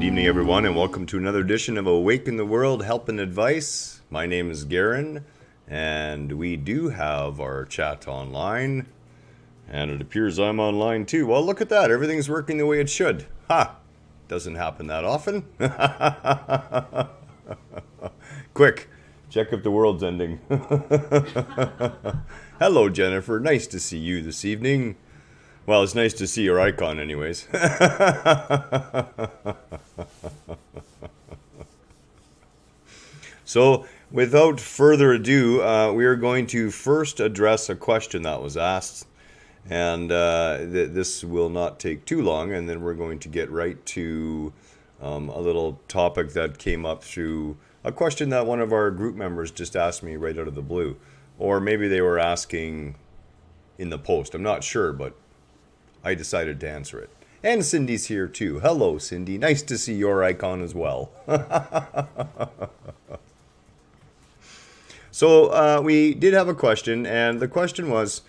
Good evening, everyone, and welcome to another edition of Awaken the World Help and Advice. My name is Garhen, and we do have our chat online, and it appears I'm online too. Well, look at that. Everything's working the way it should. Ha! Doesn't happen that often. Quick, check if the world's ending. Hello, Jennifer. Nice to see you this evening. Well, it's nice to see your icon anyways. So, without further ado, we are going to first address a question that was asked. And this will not take too long, and then we're going to get right to a little topic that came up through a question that one of our group members just asked me right out of the blue. Or maybe they were asking in the post. I'm not sure, but I decided to answer it. And Cindy's here too. Hello, Cindy. Nice to see your icon as well. So we did have a question, and the question was,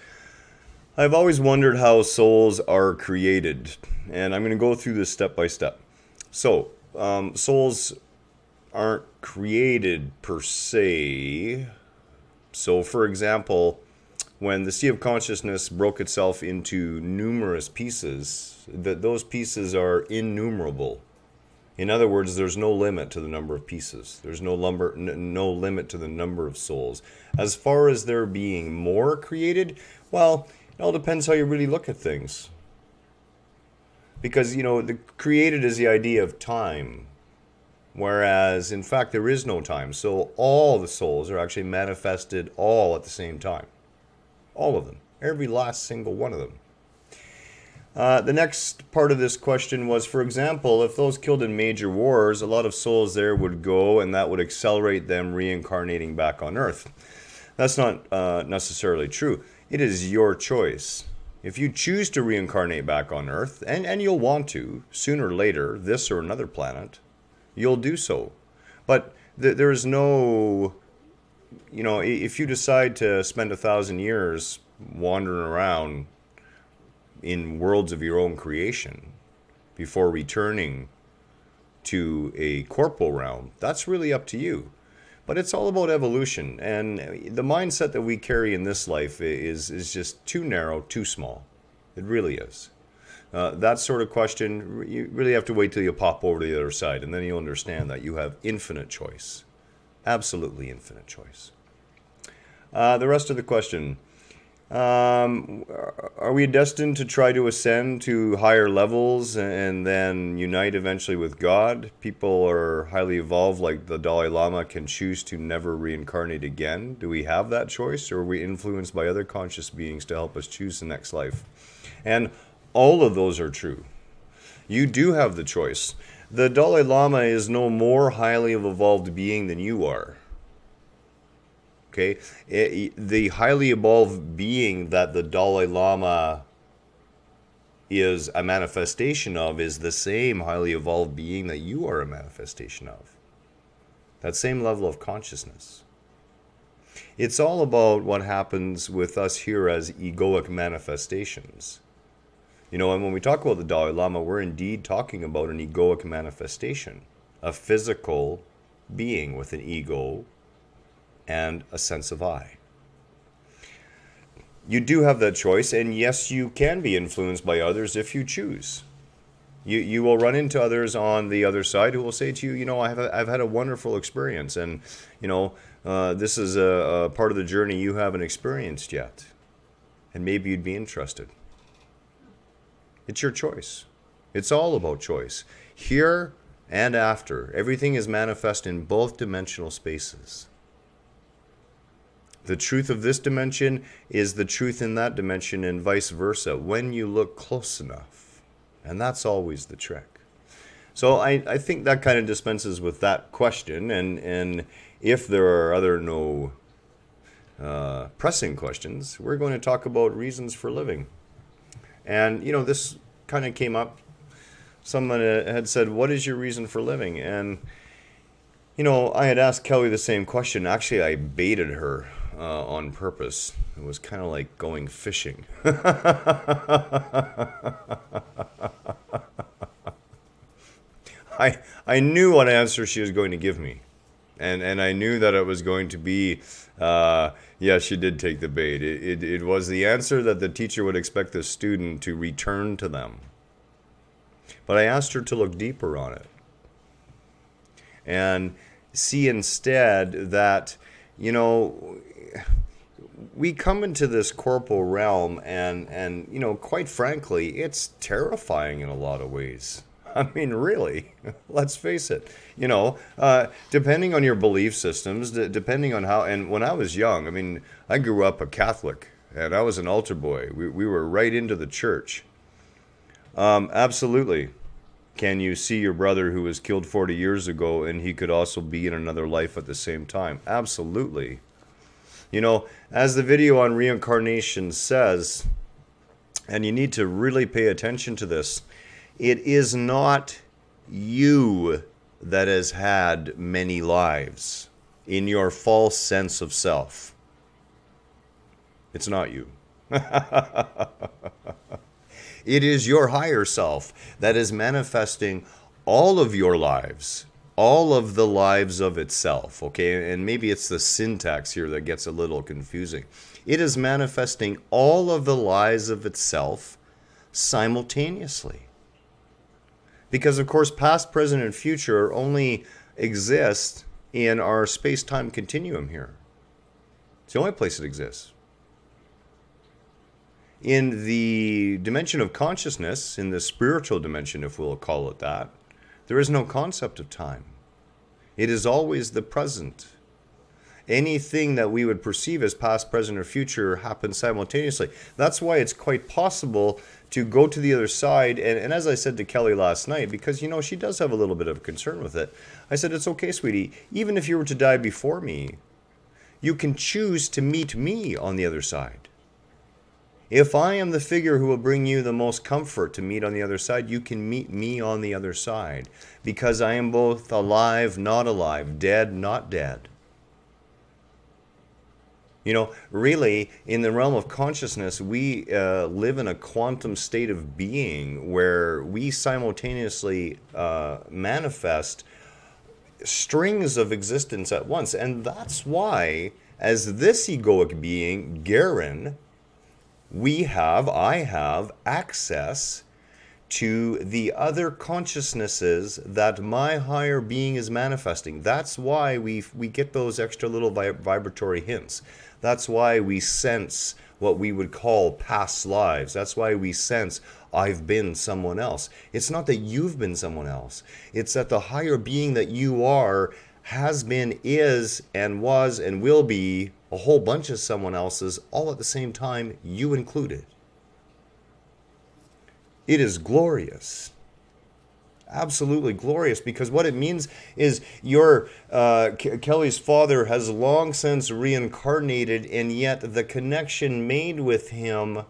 I've always wondered how souls are created. And I'm going to go through this step by step. So, souls aren't created per se. So, for example, when the sea of consciousness broke itself into numerous pieces, those pieces are innumerable. In other words, there's no limit to the number of pieces. There's no limit to the number of souls. As far as there being more created, well, it all depends how you really look at things. Because, the created is the idea of time. Whereas, in fact, there is no time. So all the souls are actually manifested all at the same time. All of them. Every last single one of them. The next part of this question was, for example, if those killed in major wars, a lot of souls there would go, and that would accelerate them reincarnating back on Earth. That's not necessarily true. It is your choice. If you choose to reincarnate back on Earth, and you'll want to, sooner or later, this or another planet, you'll do so. But there is no... if you decide to spend 1,000 years wandering around in worlds of your own creation before returning to a corporal realm, that's really up to you. But it's all about evolution, and the mindset that we carry in this life is just too narrow, too small. It really is. That sort of question, you really have to wait till you pop over to the other side, and then you'll understand that you have infinite choice. Absolutely infinite choice. The rest of the question. Are we destined to try to ascend to higher levels and then unite eventually with God? People are highly evolved, like the Dalai Lama, can choose to never reincarnate again. Do we have that choice, or are we influenced by other conscious beings to help us choose the next life? And all of those are true. You do have the choice. The Dalai Lama is no more highly evolved being than you are. Okay, the highly evolved being that the Dalai Lama is a manifestation of is the same highly evolved being that you are a manifestation of. That same level of consciousness. It's all about what happens with us here as egoic manifestations. And when we talk about the Dalai Lama, we're indeed talking about an egoic manifestation. A physical being with an ego and a sense of I. You do have that choice, and yes, you can be influenced by others if you choose. You will run into others on the other side who will say to you, I've had a wonderful experience, and this is a part of the journey you haven't experienced yet, and maybe you'd be interested. It's your choice. It's all about choice. Here and after, everything is manifest in both dimensional spaces. The truth of this dimension is the truth in that dimension, and vice versa, when you look close enough. And that's always the trick. So I think that kind of dispenses with that question, and if there are other pressing questions, we're going to talk about reasons for living. And, this kind of came up. Someone had said, what is your reason for living? And, I had asked Kelly the same question. Actually, I baited her on purpose. It was kind of like going fishing. I knew what answer she was going to give me. And I knew that it was going to be, yeah, she did take the bait. It was the answer that the teacher would expect the student to return to them. But I asked her to look deeper on it. And see instead that, you know, we come into this corporal realm and you know, quite frankly, it's terrifying in a lot of ways. I mean, really, let's face it, you know, depending on your belief systems, depending on how, and when I was young, I mean, I grew up a Catholic and I was an altar boy. We were right into the church. Absolutely. Can you see your brother who was killed 40 years ago and he could also be in another life at the same time? Absolutely. You know, as the video on reincarnation says, and you need to really pay attention to this, it is not you that has had many lives in your false sense of self. It's not you. It is your higher self that is manifesting all of your lives, all of the lives of itself, okay? And maybe it's the syntax here that gets a little confusing. It is manifesting all of the lives of itself simultaneously. Because, of course, past, present, and future only exist in our space-time continuum here. It's the only place it exists. In the dimension of consciousness, in the spiritual dimension, if we'll call it that, there is no concept of time. It is always the present. Anything that we would perceive as past, present, or future happens simultaneously. That's why it's quite possible to go to the other side. And as I said to Kelly last night, because, you know, she does have a little bit of concern with it, I said, it's okay, sweetie. Even if you were to die before me, you can choose to meet me on the other side. If I am the figure who will bring you the most comfort to meet on the other side, you can meet me on the other side. Because I am both alive, not alive, dead, not dead. You know, really, in the realm of consciousness, we live in a quantum state of being where we simultaneously manifest strings of existence at once. And that's why, as this egoic being, Garhen, I have access to the other consciousnesses that my higher being is manifesting. That's why we get those extra little vibratory hints. That's why we sense what we would call past lives. That's why we sense I've been someone else. It's not that you've been someone else. It's that the higher being that you are has been, is, and was, and will be a whole bunch of someone else's all at the same time, you included. It is glorious. Absolutely glorious, because what it means is your Kelly's father has long since reincarnated, and yet the connection made with him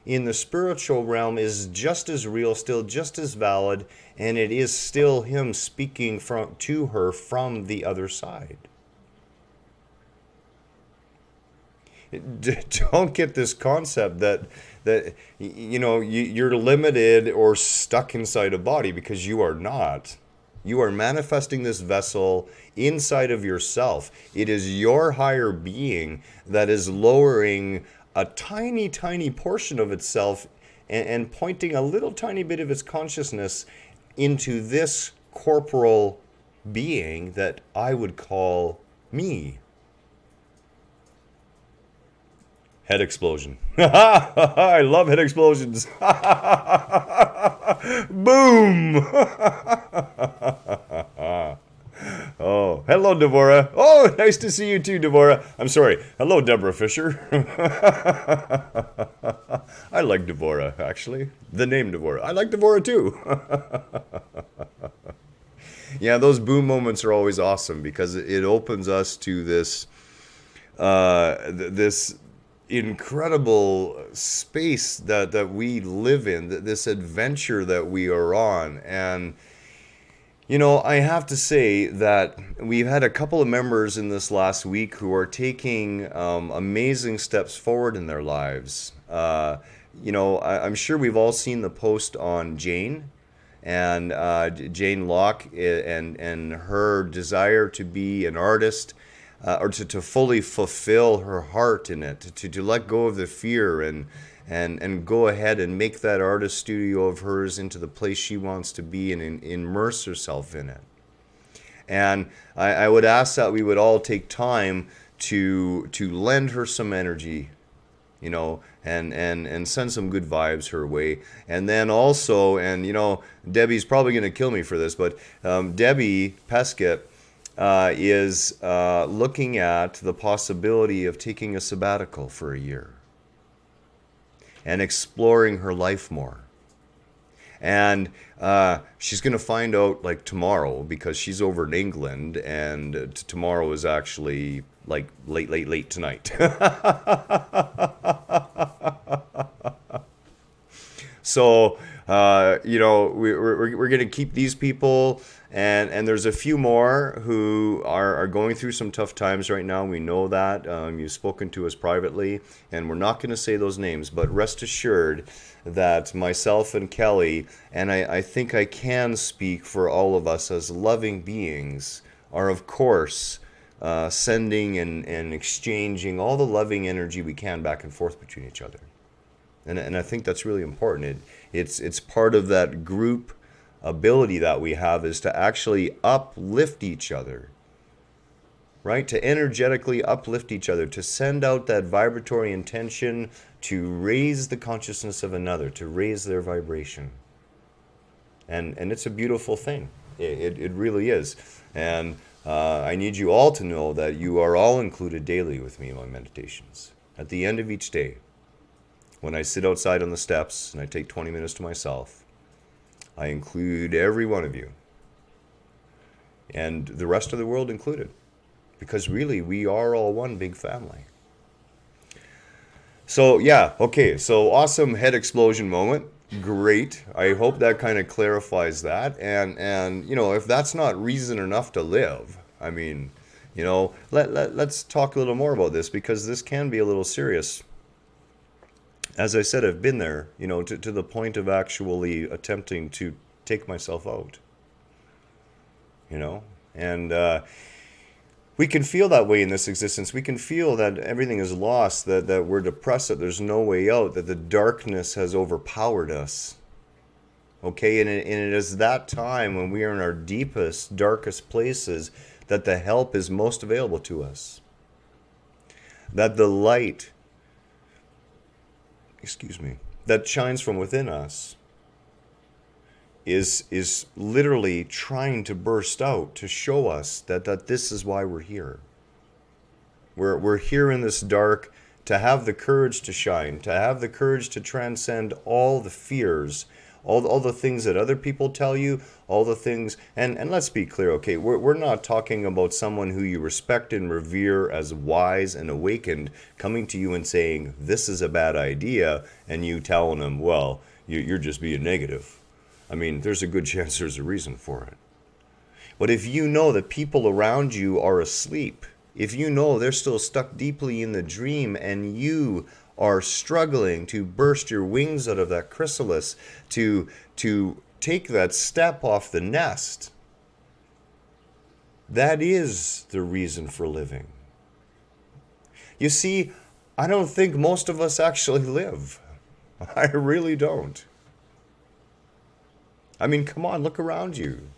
in the spiritual realm is just as real, still just as valid, and it is still him speaking to her from the other side. Don't get this concept that you know, you're limited or stuck inside a body, because you are not. You are manifesting this vessel inside of yourself. It is your higher being that is lowering a tiny, tiny portion of itself and pointing a little tiny bit of its consciousness into this corporal being that I would call me. Head explosion. I love head explosions. Boom. Oh, hello, Devorah. Oh, nice to see you too, Devorah. I'm sorry. Hello, Deborah Fisher. I like Devorah, actually. The name Devorah. I like Devorah too. Yeah, those boom moments are always awesome, because it opens us to this this incredible space that we live in, this adventure that we are on. And you know, I have to say that we've had a couple of members in this last week who are taking amazing steps forward in their lives. You know, I'm sure we've all seen the post on Jane, and Jane Locke and her desire to be an artist, or to fully fulfill her heart in it, to let go of the fear and go ahead and make that artist studio of hers into the place she wants to be and immerse herself in it. And I would ask that we would all take time to lend her some energy, you know, and send some good vibes her way. And then also, and you know, Debbie's probably going to kill me for this, but Debbie Peskett is looking at the possibility of taking a sabbatical for a year and exploring her life more. And she's going to find out like tomorrow, because she's over in England, and tomorrow is actually like late tonight. So, you know, we're going to keep these people, and there's a few more who are going through some tough times right now. We know that. You've spoken to us privately, and we're not going to say those names, but rest assured that myself and Kelly, and I think I can speak for all of us as loving beings, are of course sending and exchanging all the loving energy we can back and forth between each other. And I think that's really important. It's part of that group ability that we have, is to actually uplift each other, right? To energetically uplift each other, to send out that vibratory intention to raise the consciousness of another, to raise their vibration. And it's a beautiful thing. It really is. And I need you all to know that you are all included daily with me in my meditations. At the end of each day, when I sit outside on the steps and I take 20 minutes to myself, I include every one of you, and the rest of the world included, because really we are all one big family. So yeah, okay, so awesome head explosion moment. Great. I hope that kind of clarifies that. And you know, if that's not reason enough to live, I mean, you know, let's talk a little more about this, because this can be a little serious. As I said, I've been there, you know, to the point of actually attempting to take myself out, you know, and we can feel that way in this existence. We can feel that everything is lost, that we're depressed, that there's no way out, that the darkness has overpowered us. Okay, and it is that time when we are in our deepest, darkest places that the help is most available to us. That the light, that shines from within us is literally trying to burst out to show us that this is why we're here. We're here in this dark to have the courage to shine, to have the courage to transcend all the fears, all the things that other people tell you, all the things, and let's be clear, okay, we're not talking about someone who you respect and revere as wise and awakened coming to you and saying, this is a bad idea, and you telling them, well, you're just being negative. I mean, there's a good chance there's a reason for it. But if you know that people around you are asleep, if you know they're still stuck deeply in the dream, and you are struggling to burst your wings out of that chrysalis, to take that step off the nest, that is the reason for living. You see, I don't think most of us actually live. I really don't. I mean, come on, look around you.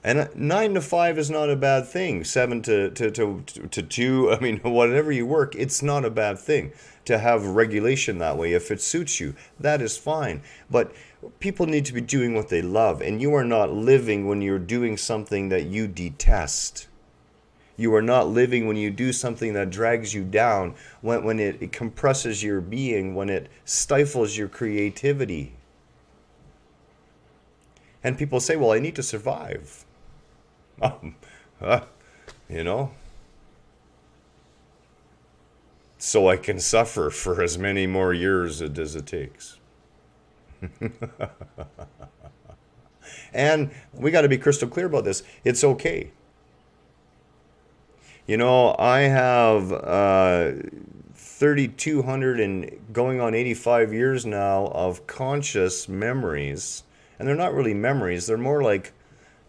And 9 to 5 is not a bad thing. 7 to 2, I mean, whatever you work, it's not a bad thing to have regulation that way. If it suits you, that is fine. But people need to be doing what they love. And you are not living when you're doing something that you detest. You are not living when you do something that drags you down, when it compresses your being, when it stifles your creativity. And people say, well, I need to survive. You know, so I can suffer for as many more years as it takes. And we got to be crystal clear about this. It's okay. You know, I have 3,200 and going on 85 years now of conscious memories. And they're not really memories, they're more like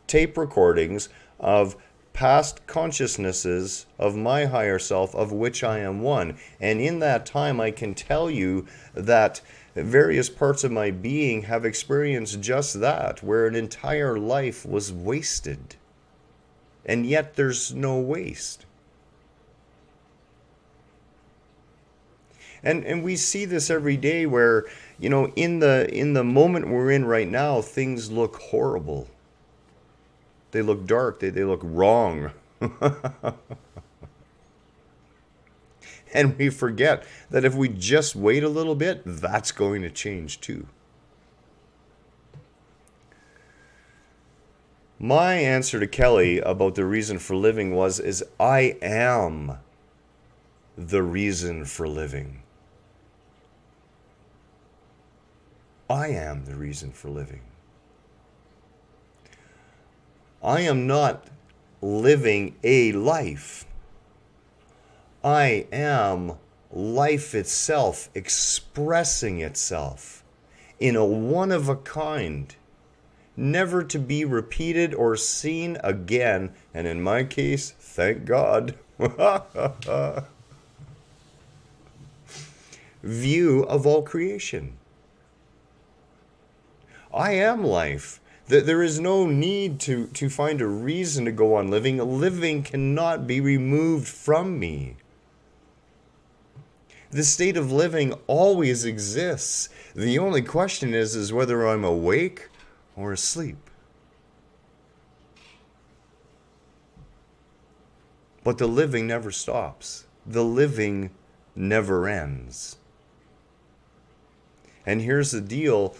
tape recordings of past consciousnesses of my higher self, of which I am one. And in that time, I can tell you that various parts of my being have experienced just that, where an entire life was wasted. And yet there's no waste. And we see this every day where, you know, in the moment we're in right now, things look horrible. They look dark, they look wrong. And we forget that if we just wait a little bit, that's going to change too. My answer to Kelly about the reason for living is I am the reason for living. I am the reason for living. I am not living a life. I am life itself expressing itself in a one-of-a-kind, never to be repeated or seen again, and in my case, thank God, view of all creation. I am life. There is no need to find a reason to go on living. Living cannot be removed from me. The state of living always exists. The only question is whether I'm awake or asleep. But the living never stops. The living never ends. And here's the deal.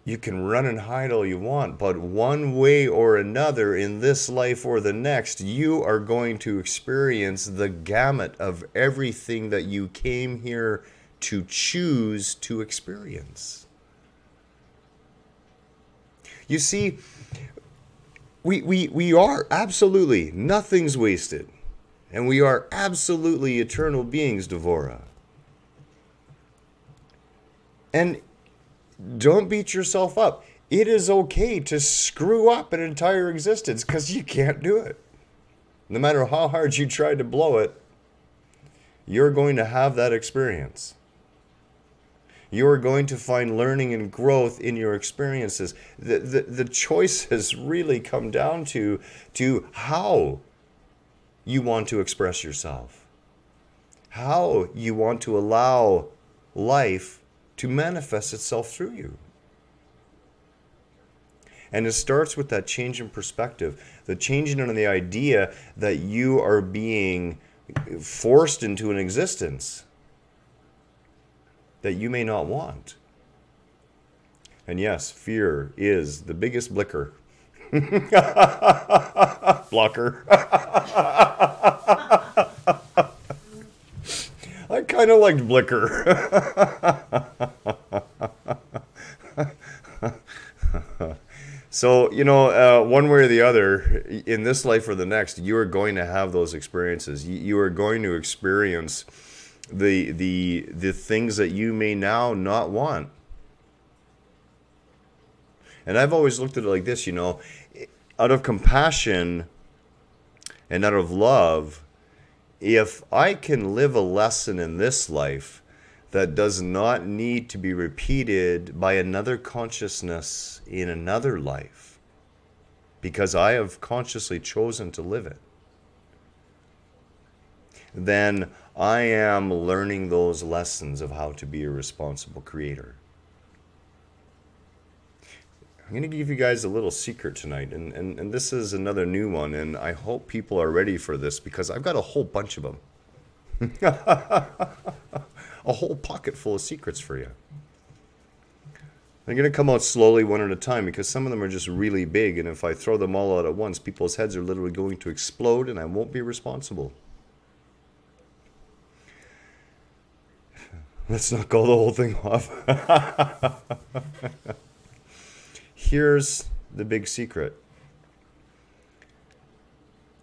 You can run and hide all you want, but one way or another in this life or the next, you are going to experience the gamut of everything that you came here to choose to experience. You see, we are absolutely, nothing's wasted. And we are absolutely eternal beings, Devora. And don't beat yourself up. It is okay to screw up an entire existence because you can't do it. No matter how hard you try to blow it, you're going to have that experience. You're going to find learning and growth in your experiences. The choices really come down to how you want to express yourself. How you want to allow life to manifest itself through you. And it starts with that change in perspective, the changing in the idea that you are being forced into an existence that you may not want. And yes, fear is the biggest blocker. I kind of liked Blicker. So, you know, one way or the other, in this life or the next, you are going to have those experiences. You are going to experience the things that you may now not want. And I've always looked at it like this, you know, out of compassion and out of love, if I can live a lesson in this life that does not need to be repeated by another consciousness in another life, because I have consciously chosen to live it, then I am learning those lessons of how to be a responsible creator. I'm going to give you guys a little secret tonight, and this is another new one, and I hope people are ready for this because I've got a whole bunch of them. A whole pocket full of secrets for you. They're going to come out slowly one at a time because some of them are just really big, and if I throw them all out at once, people's heads are literally going to explode and I won't be responsible. Let's not go the whole thing off. Here's the big secret.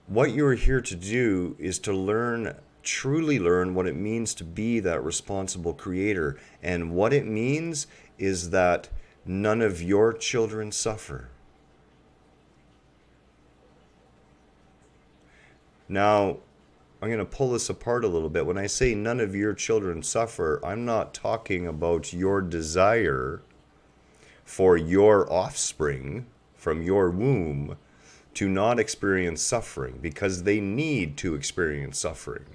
What you're here to do is to learn truly learn what it means to be that responsible creator. And what it means is that none of your children suffer. Now, I'm going to pull this apart a little bit. When I say none of your children suffer, I'm not talking about your desire for your offspring from your womb to not experience suffering, because they need to experience suffering.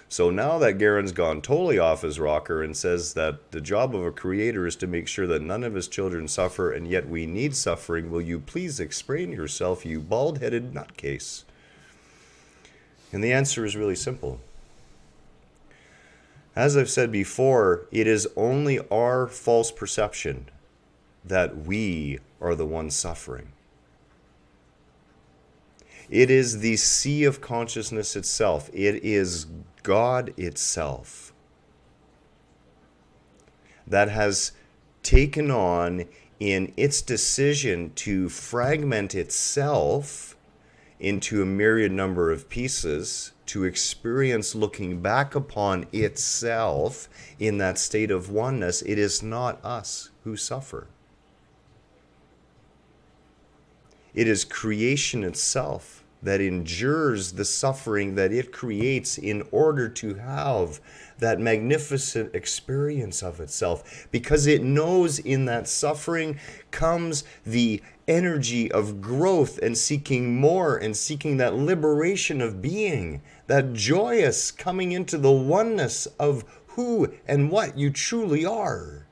So now that Garhen's gone totally off his rocker and says that the job of a creator is to make sure that none of his children suffer, and yet we need suffering, will you please explain yourself, you bald-headed nutcase? And the answer is really simple. As I've said before, it is only our false perception that we are the ones suffering. It is the sea of consciousness itself. It is God itself that has taken on, in its decision to fragment itself into a myriad number of pieces, to experience looking back upon itself in that state of oneness. It is not us who suffer. It is creation itself that endures the suffering that it creates in order to have that magnificent experience of itself, because it knows in that suffering comes the energy of growth and seeking more and seeking that liberation of being, that joyous coming into the oneness of who and what you truly are.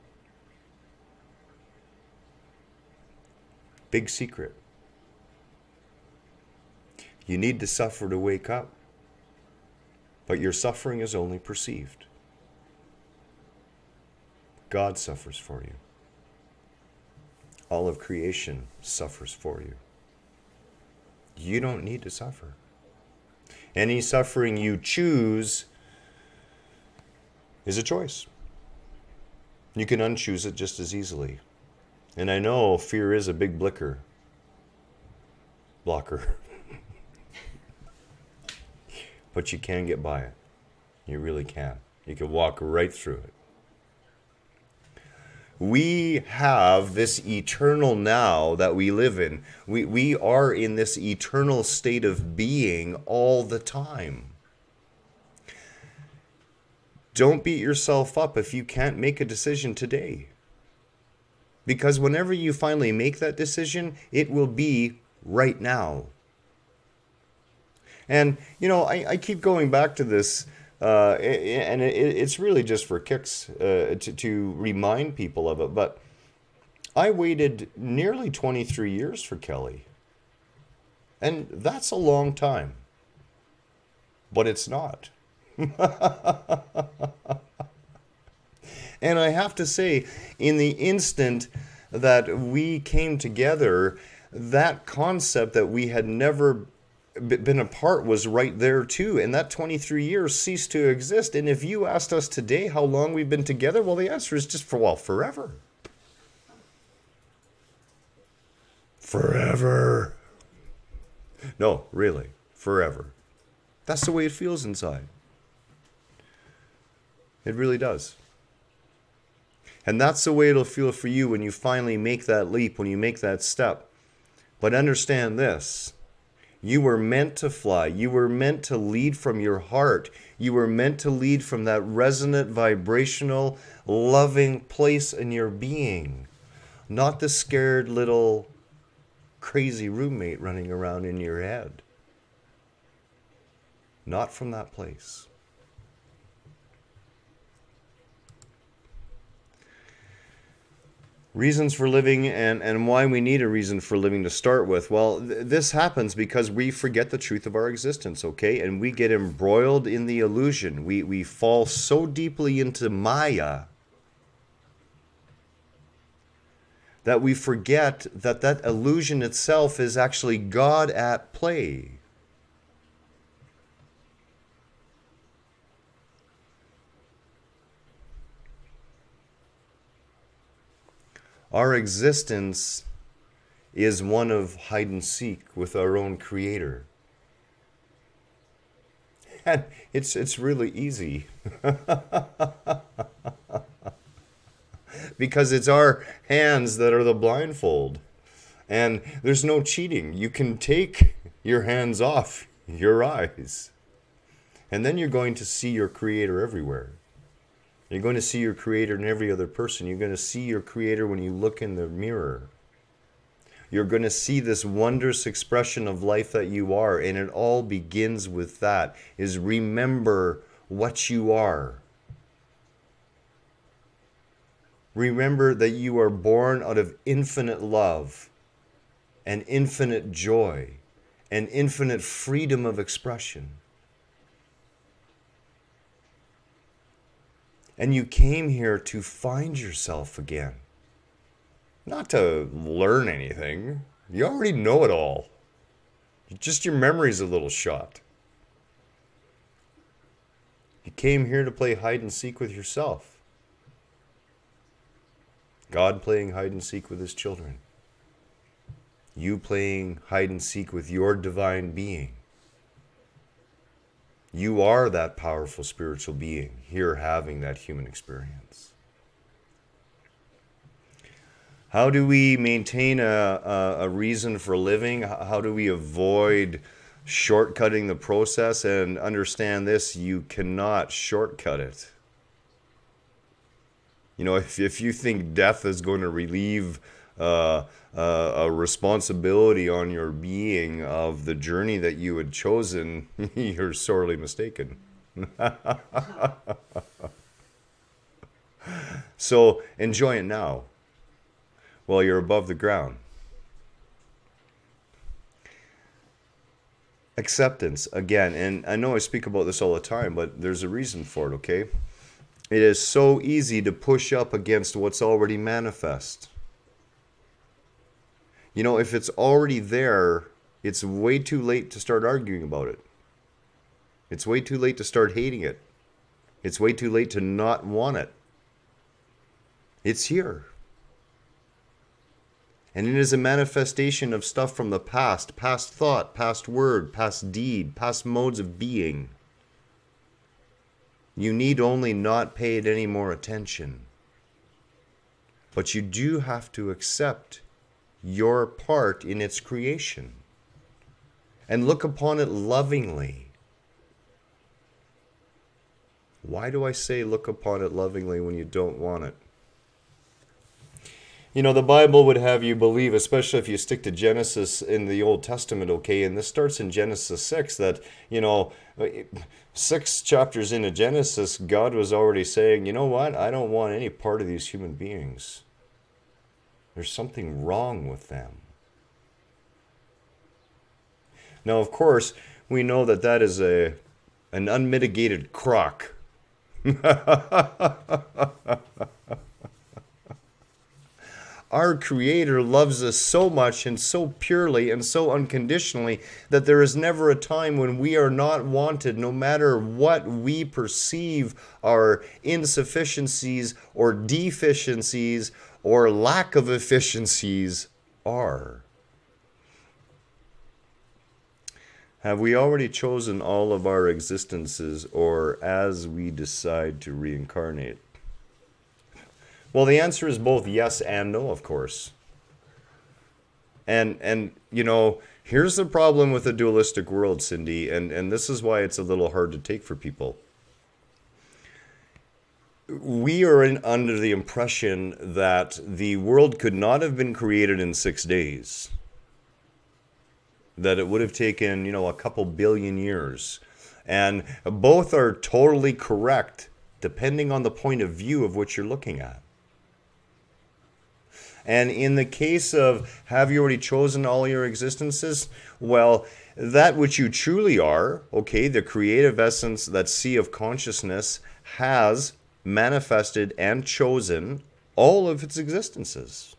Big secret. You need to suffer to wake up, but your suffering is only perceived. God suffers for you. All of creation suffers for you. You don't need to suffer. Any suffering you choose is a choice. You can unchoose it just as easily. And I know fear is a big blocker. But you can get by it. You really can. You can walk right through it. We have this eternal now that we live in. We are in this eternal state of being all the time. Don't beat yourself up if you can't make a decision today. Because whenever you finally make that decision, it will be right now. And, you know, I keep going back to this, and it's really just for kicks to remind people of it. But I waited nearly 23 years for Kelly. And that's a long time. But it's not. And I have to say, in the instant that we came together, that concept that we had never been apart was right there too, and that 23 years ceased to exist. And if you asked us today how long we've been together, well, the answer is just forever. Forever. No, really, forever. That's the way it feels inside. It really does. And that's the way it'll feel for you when you finally make that leap, when you make that step. But understand this. You were meant to fly. You were meant to lead from your heart. You were meant to lead from that resonant, vibrational, loving place in your being. Not the scared little crazy roommate running around in your head. Not from that place. Reasons for living and why we need a reason for living to start with. Well, this happens because we forget the truth of our existence, okay? And we get embroiled in the illusion. We fall so deeply into Maya that we forget that that illusion itself is actually God at play. Our existence is one of hide and seek with our own creator. And it's really easy. Because it's our hands that are the blindfold. And there's no cheating. You can take your hands off your eyes. And then you're going to see your Creator everywhere. You're going to see your Creator in every other person. You're going to see your Creator when you look in the mirror. You're going to see this wondrous expression of life that you are. And it all begins with that, is remember what you are. Remember that you are born out of infinite love and infinite joy and infinite freedom of expression. And you came here to find yourself again. Not to learn anything. You already know it all. Just your memory's a little shot. You came here to play hide and seek with yourself. God playing hide and seek with his children. You playing hide and seek with your divine being. You are that powerful spiritual being here having that human experience. How do we maintain a reason for living? How do we avoid shortcutting the process? And understand this, you cannot shortcut it. You know, if you think death is going to relieve a responsibility on your being of the journey that you had chosen, you're sorely mistaken. So enjoy it now while you're above the ground. Acceptance, again, and I know I speak about this all the time, but there's a reason for it, okay? It is so easy to push up against what's already manifest. You know, if it's already there, it's way too late to start arguing about it. It's way too late to start hating it. It's way too late to not want it. It's here. And it is a manifestation of stuff from the past, past thought, past word, past deed, past modes of being. You need only not pay it any more attention. But you do have to accept your part in its creation and look upon it lovingly. Why do I say look upon it lovingly when you don't want it? You know, the Bible would have you believe, especially if you stick to Genesis in the Old Testament, okay, and this starts in Genesis 6, that, you know, 6 chapters into Genesis, God was already saying, you know what, I don't want any part of these human beings. There's something wrong with them. Now, of course, we know that that is an unmitigated crock. Our Creator loves us so much and so purely and so unconditionally that there is never a time when we are not wanted, no matter what we perceive our insufficiencies or deficiencies or lack of efficiencies are. Have we already chosen all of our existences, or as we decide to reincarnate? Well, the answer is both yes and no, of course. And you know, here's the problem with the dualistic world, Cindy, and this is why it's a little hard to take for people. We are under the impression that the world could not have been created in 6 days. That it would have taken, you know, a couple billion years. And both are totally correct, depending on the point of view of what you're looking at. And in the case of, have you already chosen all your existences? Well, that which you truly are, okay, the creative essence, that sea of consciousness, has manifested and chosen all of its existences.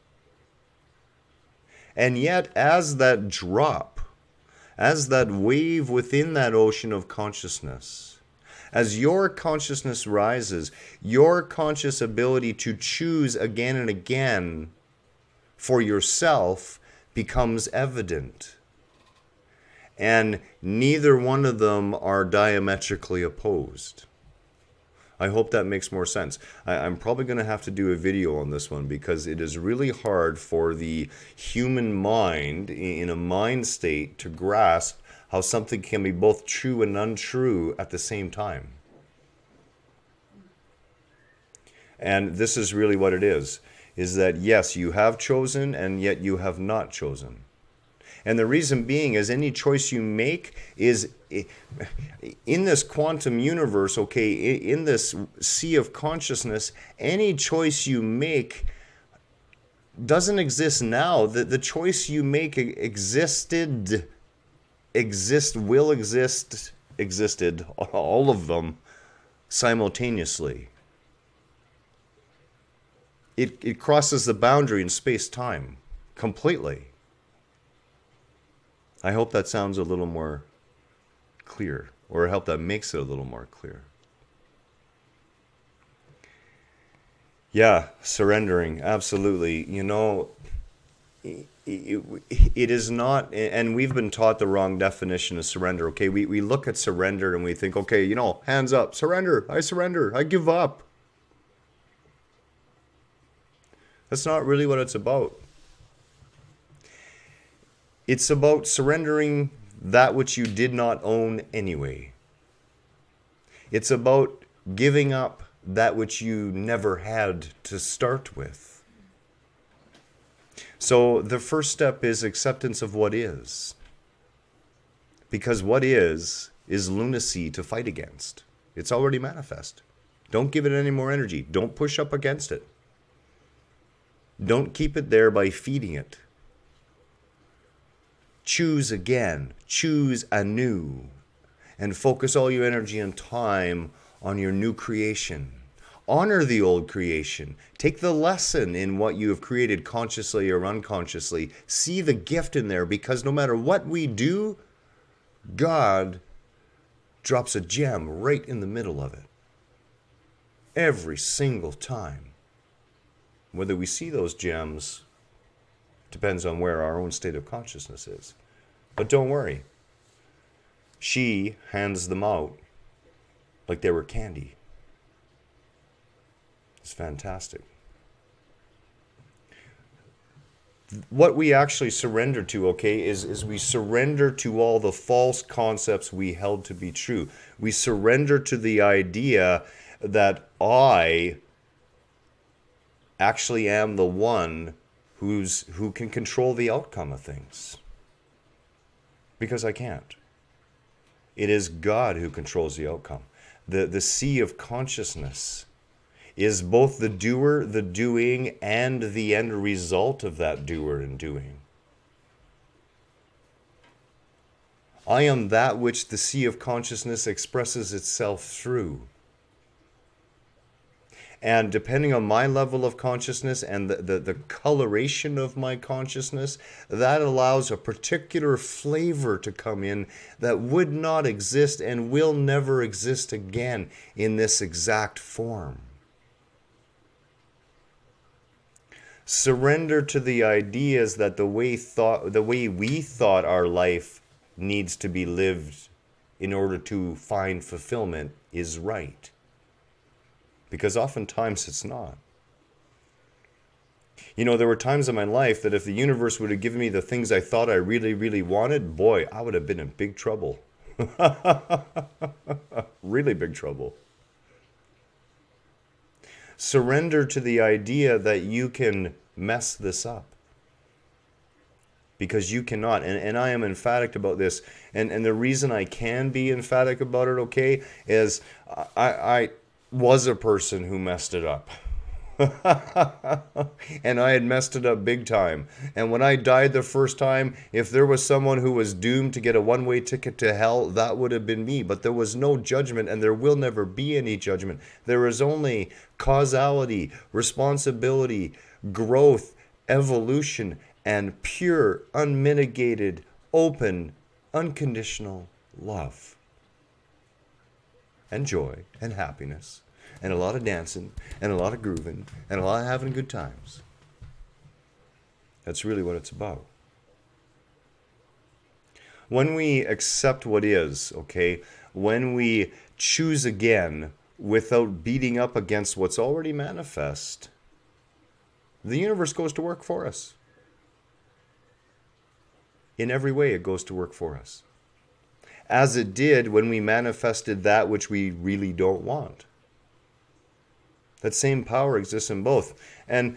And yet, as that drop, as that wave within that ocean of consciousness, as your consciousness rises, your conscious ability to choose again and again for yourself becomes evident. And neither one of them are diametrically opposed. I hope that makes more sense. I'm probably going to have to do a video on this one because it is really hard for the human mind in a mind state to grasp how something can be both true and untrue at the same time. And this is really what it is that yes, you have chosen and yet you have not chosen. And the reason being is any choice you make is in this quantum universe, okay, in this sea of consciousness, any choice you make doesn't exist now. The choice you make existed, existed, all of them simultaneously. It crosses the boundary in space-time completely. I hope that sounds a little more clear, or I hope that makes it a little more clear. Yeah, surrendering, absolutely. You know, it is not, and we've been taught the wrong definition of surrender, okay? We look at surrender and we think, okay, you know, hands up, surrender, I give up. That's not really what it's about. It's about surrendering that which you did not own anyway. It's about giving up that which you never had to start with. So the first step is acceptance of what is. Because what is lunacy to fight against. It's already manifest. Don't give it any more energy. Don't push up against it. Don't keep it there by feeding it. Choose again, choose anew, and focus all your energy and time on your new creation. Honor the old creation. Take the lesson in what you have created consciously or unconsciously. See the gift in there, because no matter what we do, God drops a gem right in the middle of it. Every single time. Whether we see those gems depends on where our own state of consciousness is. But don't worry. She hands them out like they were candy. It's fantastic. What we actually surrender to, okay, is we surrender to all the false concepts we held to be true. We surrender to the idea that I actually am the one who can control the outcome of things. Because I can't. It is God who controls the outcome. The sea of consciousness is both the doer, the doing, and the end result of that doer and doing. I am that which the sea of consciousness expresses itself through. And depending on my level of consciousness and the coloration of my consciousness, that allows a particular flavor to come in that would not exist and will never exist again in this exact form. Surrender to the ideas that the way we thought our life needs to be lived in order to find fulfillment is right. Because oftentimes it's not. You know, there were times in my life that if the universe would have given me the things I thought I really, really wanted, boy, I would have been in big trouble. Really big trouble. Surrender to the idea that you can mess this up. Because you cannot. And I am emphatic about this. And the reason I can be emphatic about it, okay, is I was a person who messed it up. And I had messed it up big time. And when I died the first time, if there was someone who was doomed to get a one-way ticket to hell, that would have been me. But there was no judgment, and there will never be any judgment. There is only causality, responsibility, growth, evolution, and pure, unmitigated, open, unconditional love. And joy, and happiness, and a lot of dancing, and a lot of grooving, and a lot of having good times. That's really what it's about. When we accept what is, okay, when we choose again without beating up against what's already manifest, the universe goes to work for us. In every way, it goes to work for us. As it did when we manifested that which we really don't want. That same power exists in both. And,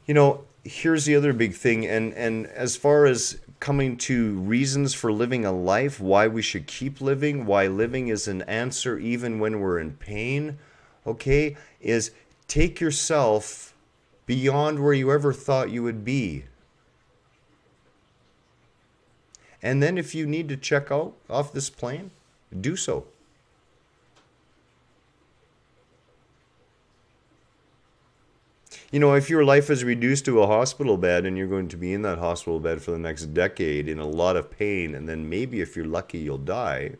you know, here's the other big thing. And as far as coming to reasons for living a life, why we should keep living, why living is an answer even when we're in pain, okay, is take yourself beyond where you ever thought you would be. And then if you need to check out off this plane, do so. You know, if your life is reduced to a hospital bed and you're going to be in that hospital bed for the next decade in a lot of pain, and then maybe if you're lucky you'll die,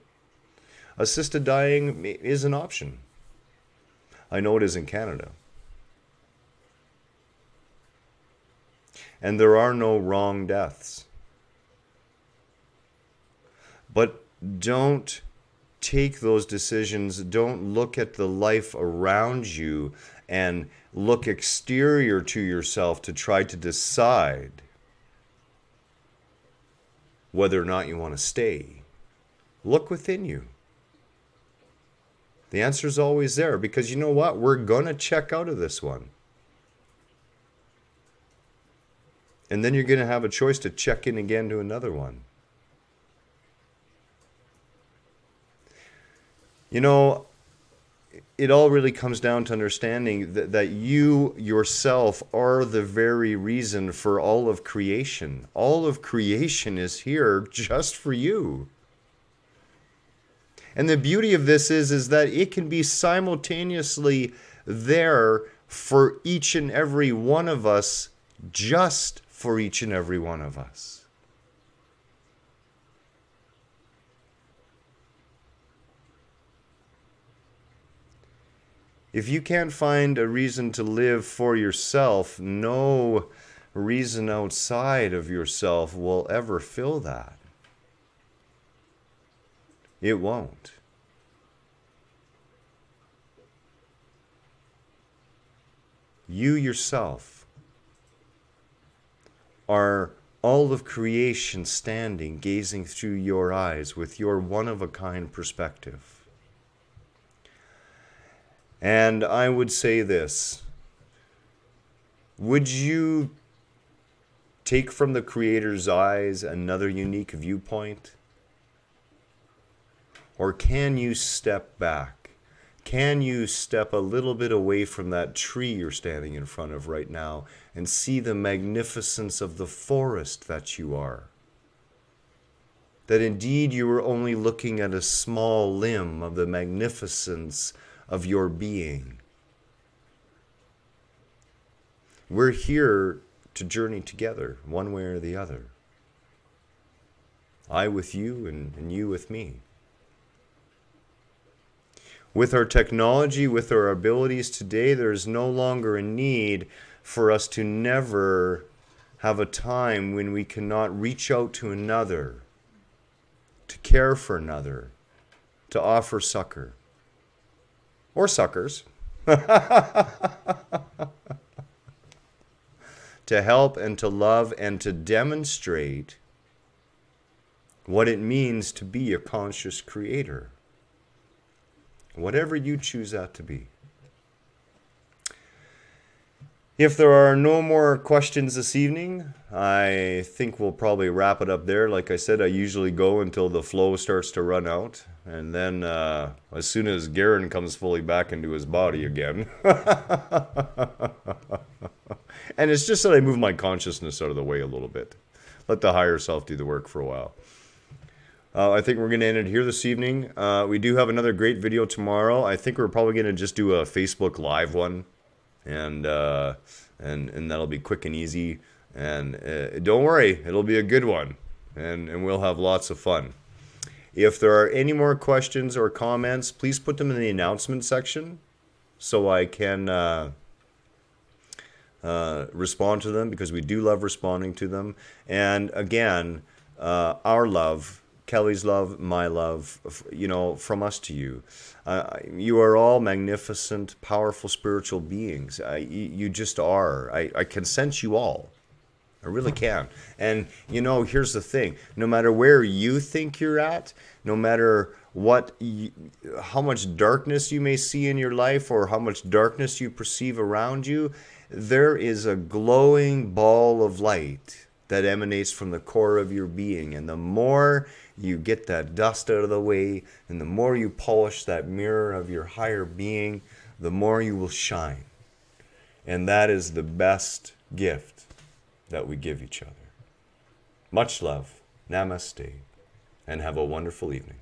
assisted dying is an option. I know it is in Canada. And there are no wrong deaths. But don't take those decisions. Don't look at the life around you and look exterior to yourself to try to decide whether or not you want to stay. Look within you. The answer is always there, because you know what? We're going to check out of this one. And then you're going to have a choice to check in again to another one. You know, it all really comes down to understanding that you yourself are the very reason for all of creation. All of creation is here just for you. And the beauty of this is that it can be simultaneously there for each and every one of us, just for each and every one of us. If you can't find a reason to live for yourself, no reason outside of yourself will ever fill that. It won't. You yourself are all of creation standing, gazing through your eyes with your one-of-a-kind perspective. And I would say this: would you take from the Creator's eyes another unique viewpoint? Or can you step back? Can you step a little bit away from that tree you're standing in front of right now and see the magnificence of the forest that you are? That indeed you are only looking at a small limb of the magnificence of your being. We're here to journey together, one way or the other. I with you and you with me. With our technology, with our abilities today, there is no longer a need for us to never have a time when we cannot reach out to another, to care for another, to offer succor. Or suckers. To help and to love and to demonstrate what it means to be a conscious creator. Whatever you choose that to be. If there are no more questions this evening, I think we'll probably wrap it up there. Like I said, I usually go until the flow starts to run out. And then as soon as Garhen comes fully back into his body again. And it's just that I move my consciousness out of the way a little bit. Let the higher self do the work for a while. I think we're going to end it here this evening. We do have another great video tomorrow. I think we're probably going to just do a Facebook Live one. And that'll be quick and easy. And don't worry, it'll be a good one. And we'll have lots of fun. If there are any more questions or comments, please put them in the announcement section so I can respond to them, because we do love responding to them. And again, our love Kelly's love, my love, from us to you. You are all magnificent, powerful spiritual beings. You just are. I can sense you all. I really can. And, here's the thing. No matter where you think you're at, no matter how much darkness you may see in your life or how much darkness you perceive around you, there is a glowing ball of light that emanates from the core of your being. And the more you get that dust out of the way, and the more you polish that mirror of your higher being, the more you will shine. And that is the best gift that we give each other. Much love, namaste, and have a wonderful evening.